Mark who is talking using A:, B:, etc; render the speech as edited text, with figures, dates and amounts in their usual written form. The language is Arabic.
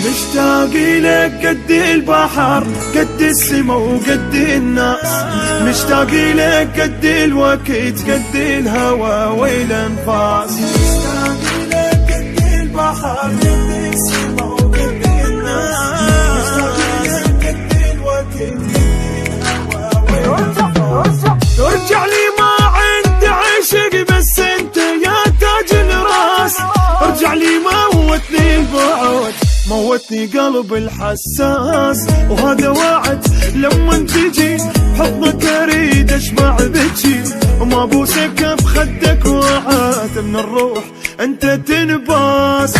A: مشتاق لك قد البحر قد السما وقد الناس، مشتاق لك قد الوقت قد الهوى والانفاس، مشتاق لك قد البحر قد السما وقد الناس، مشتاق لك قد الوقت قد الهوى والانفاس. ارجع لي ما عندي عشق بس انت يا تاج الراس، ارجع لي موتني البعد موتني قلب الحساس، وهذا وعد لما تجي حضنك اريد اشبع بجي، وما بوسك بخدك وعاد من الروح انت تنباس.